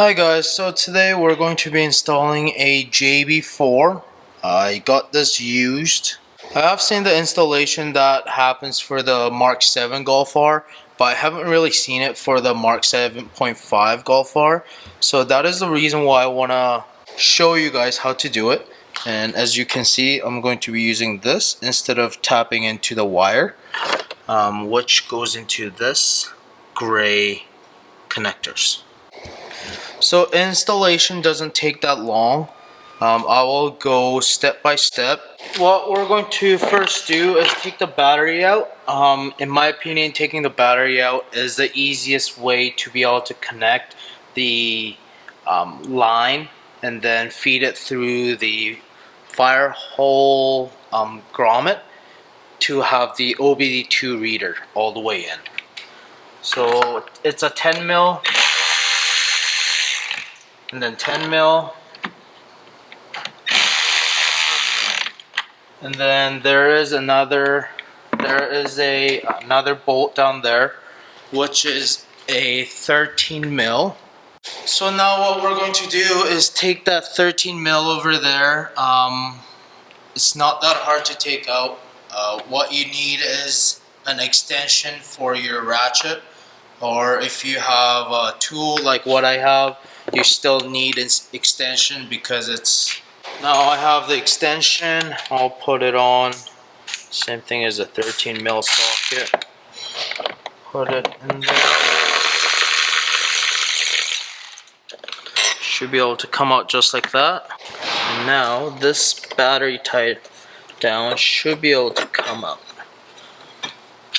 Hi guys, so today we're going to be installing a JB4. I got this used. I have seen the installation that happens for the Mk7 Golf R, but I haven't really seen it for the Mk7.5 Golf R. So that is the reason why I want to show you guys how to do it. And as you can see, I'm going to be using this instead of tapping into the wire, which goes into this gray connectors. So installation doesn't take that long. I will go step by step. What we're going to first do is take the battery out. In my opinion, taking the battery out is the easiest way to be able to connect the line and then feed it through the fire hole grommet to have the OBDII reader all the way in. So it's a 10 mil. And then 10 mil, and then there is another bolt down there, which is a 13 mil. So now what we're going to do is take that 13 mil over there. It's not that hard to take out. What you need is an extension for your ratchet, or if you have a tool like what I have, you still need an extension because it's... Now I have the extension. I'll put it on. Same thing as a 13 mil socket. Put it in there. Should be able to come out just like that. And now this battery tied down should be able to come out.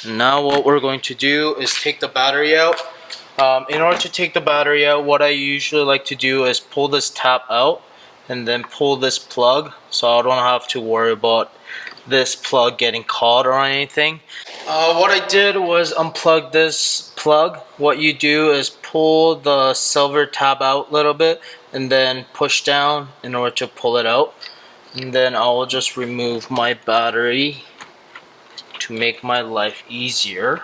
Now what we're going to do is take the battery out. In order to take the battery out, what I usually like to do is pull this tab out and then pull this plug, so I don't have to worry about this plug getting caught or anything. What I did was unplug this plug. What you do is pull the silver tab out a little bit and then push down in order to pull it out. And then I will just remove my battery to make my life easier.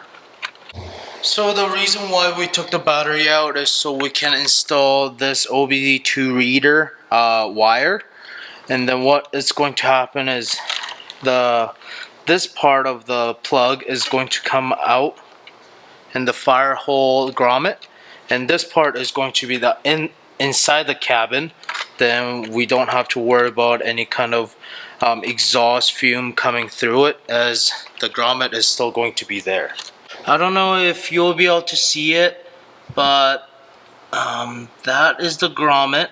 So the reason why we took the battery out is so we can install this OBDII reader wire, and then what is going to happen is this part of the plug is going to come out in the fire hole grommet, and this part is going to be inside the cabin. Then we don't have to worry about any kind of exhaust fume coming through it, as the grommet is still going to be there. I don't know if you'll be able to see it, but that is the grommet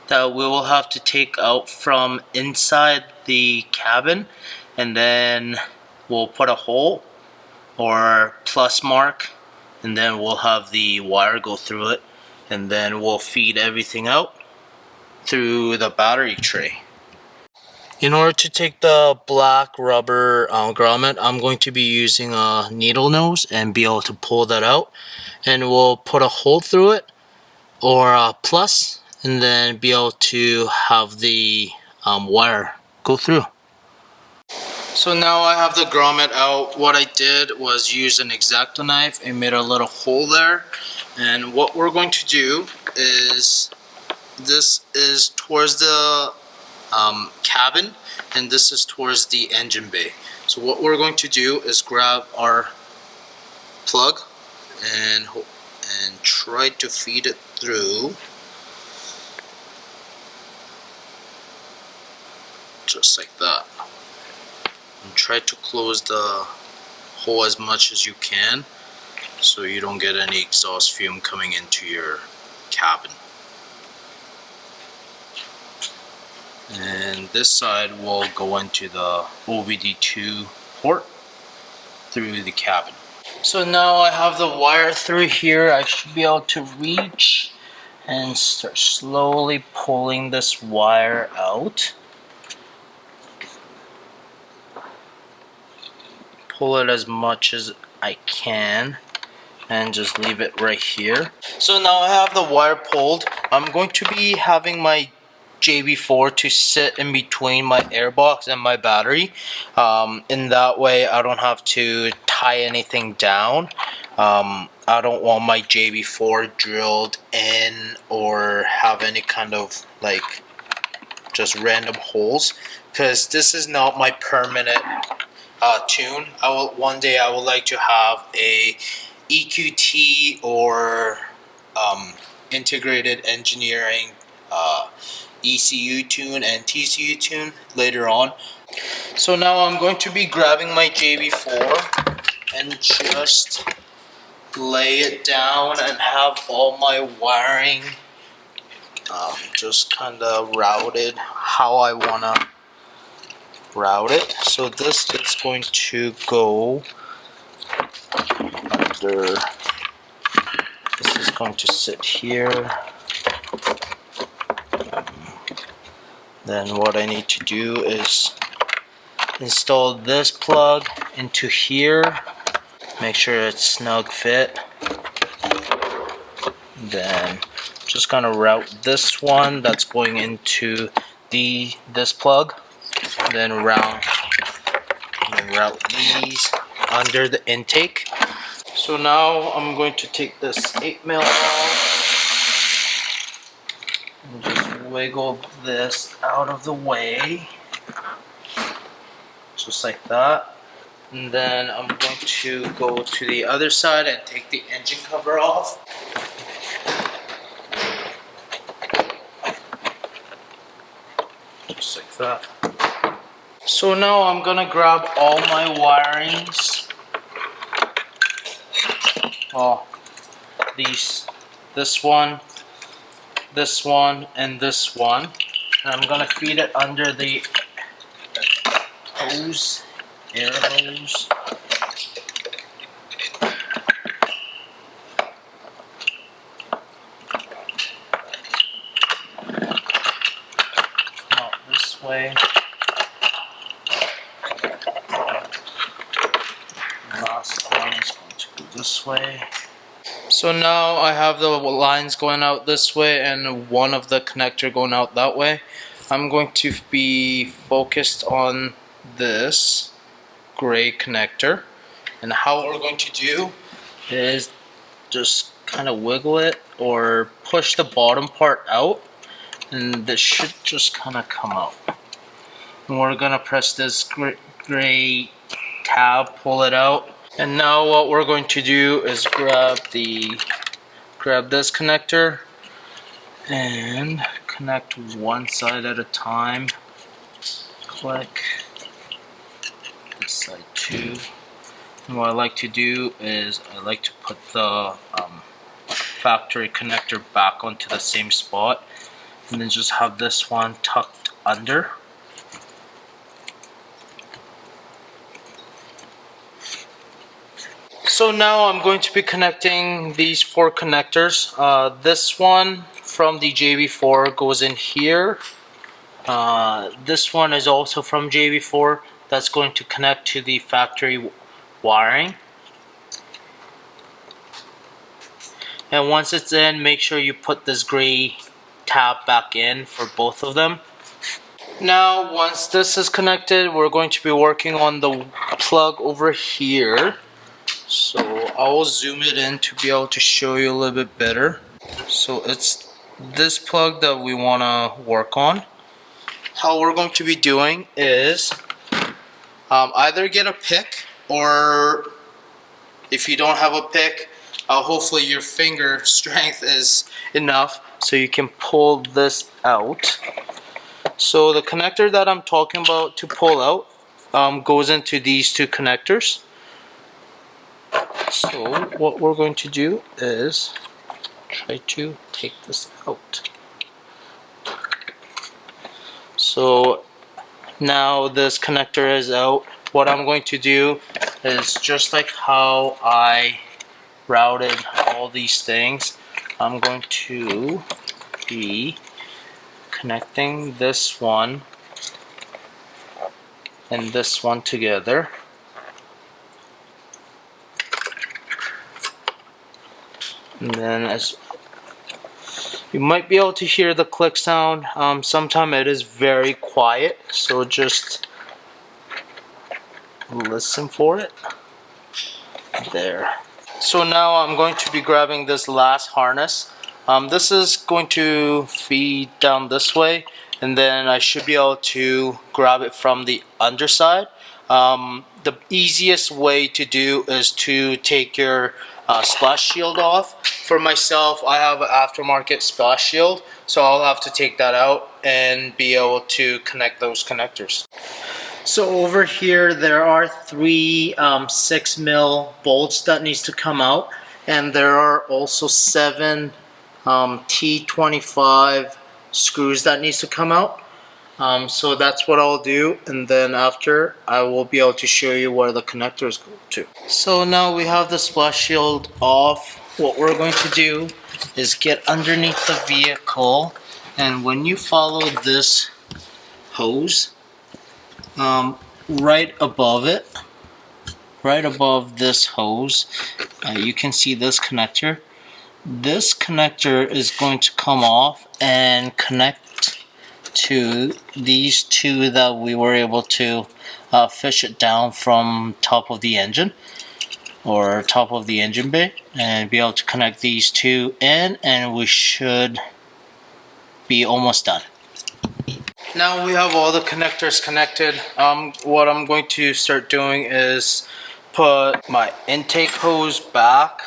that we will have to take out from inside the cabin, and then we'll put a hole or plus mark, and then we'll have the wire go through it, and then we'll feed everything out through the battery tray. In order to take the black rubber grommet, I'm going to be using a needle nose and be able to pull that out, and we'll put a hole through it or a plus, and then be able to have the wire go through. So now I have the grommet out. What I did was use an X-Acto knife and made a little hole there, and what we're going to do is, this is towards the cabin, and this is towards the engine bay. So what we're going to do is grab our plug and try to feed it through, just like that, and try to close the hole as much as you can so you don't get any exhaust fume coming into your cabin. And this side will go into the OBDII port through the cabin. So now I have the wire through here. I should be able to reach and start slowly pulling this wire out. Pull it as much as I can and just leave it right here. So now I have the wire pulled. I'm going to be having my JB4 to sit in between my airbox and my battery. In that way I don't have to tie anything down. I don't want my JB4 drilled in or have any kind of like just random holes, because this is not my permanent tune. One day I would like to have a EQT or integrated engineering ECU tune and TCU tune later on. So now I'm going to be grabbing my JB4 and just lay it down and have all my wiring just kind of routed how I want to route it. So this is going to go under, this is going to sit here. Then what I need to do is install this plug into here, make sure it's snug fit. Then just gonna route this one that's going into this plug, then route these under the intake. So now I'm going to take this 8mm off and just wiggle this out of the way, just like that. And then I'm going to go to the other side and take the engine cover off. Just like that. So now I'm gonna grab all my wirings. Well, this one, and this one. And I'm gonna feed it under the hose, air hose. Come out this way. Last one is going to go this way. So now I have the lines going out this way and one of the connector going out that way. I'm going to be focused on this gray connector, and how we're going to do is just kind of wiggle it or push the bottom part out, and this should just kind of come out. And we're gonna press this gray tab, pull it out. And now what we're going to do is grab this connector and connect one side at a time. Click this side too. And what I like to do is I like to put the factory connector back onto the same spot, and then just have this one tucked under. So now I'm going to be connecting these 4 connectors. This one from the JB4 goes in here. This one is also from JB4. That's going to connect to the factory wiring. And once it's in, make sure you put this gray tab back in for both of them. Now once this is connected, we're going to be working on the plug over here. So I will zoom it in to be able to show you a little bit better. So it's this plug that we want to work on. How we're going to be doing is either get a pick, or if you don't have a pick, hopefully your finger strength is enough so you can pull this out. So the connector that I'm talking about to pull out goes into these 2 connectors. So what we're going to do is try to take this out. So now this connector is out. What I'm going to do is just like how I routed all these things, I'm going to be connecting this one and this one together. And then You might be able to hear the click sound. Sometimes it is very quiet, so just listen for it. There. So now I'm going to be grabbing this last harness. This is going to feed down this way, and then I should be able to grab it from the underside. The easiest way to do is to take your splash shield off. For myself, I have an aftermarket splash shield, so I'll have to take that out and be able to connect those connectors. So over here there are three 6mm bolts that needs to come out, and there are also 7 T25 screws that needs to come out. So that's what I'll do, and then after I will be able to show you where the connectors go to. So now we have the splash shield off. What we're going to do is get underneath the vehicle, and when you follow this hose, right above it, right above this hose, you can see this connector. This connector is going to come off and connect to these two that we were able to fish it down from top of the engine, or top of the engine bay, and be able to connect these two in, and we should be almost done. Now we have all the connectors connected. What I'm going to start doing is put my intake hose back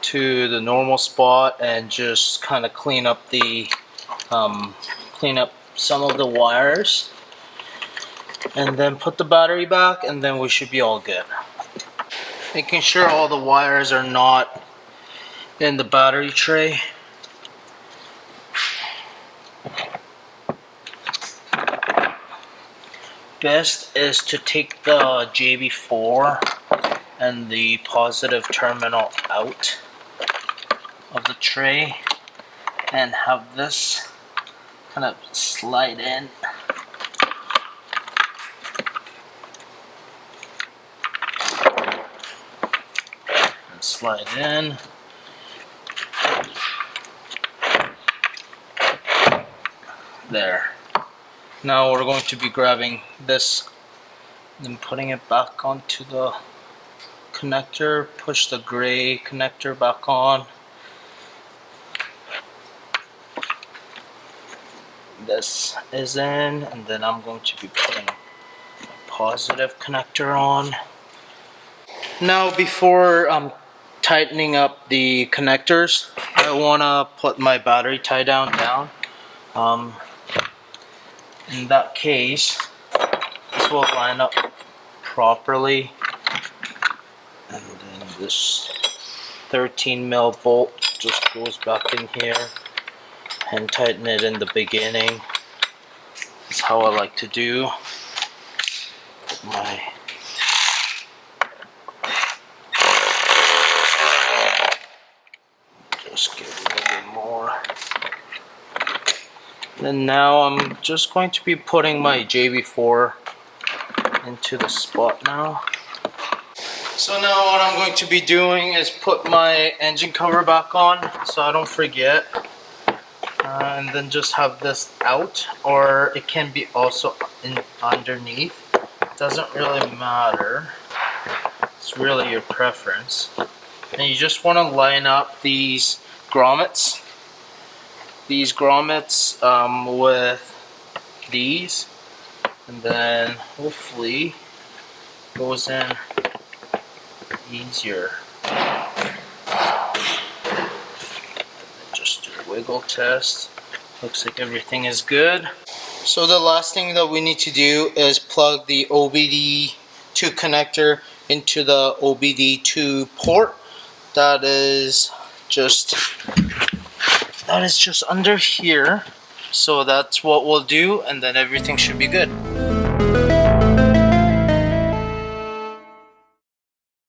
to the normal spot and just kind of clean up some of the wires, and then put the battery back, and then we should be all good. Making sure all the wires are not in the battery tray. Best is to take the JB4 and the positive terminal out of the tray and have this kind of slide in. And slide in. There. Now we're going to be grabbing this and putting it back onto the connector. Push the gray connector back on. This is in, and then I'm going to be putting a positive connector on. Now before tightening up the connectors, I want to put my battery tie down. In that case, this will line up properly, and then this 13mm bolt just goes back in here and tighten it in the beginning. That's how I like to do. Just give it a little bit more. And now I'm just going to be putting my JB4 into the spot now. So now what I'm going to be doing is put my engine cover back on so I don't forget. And then just have this out, or it can be also underneath. It doesn't really matter. It's really your preference. And you just want to line up these grommets. With these, and then hopefully goes in easier. Just do a wiggle test. Looks like everything is good. So the last thing that we need to do is plug the OBDII connector into the OBDII port. That is just under here. So that's what we'll do, and then everything should be good.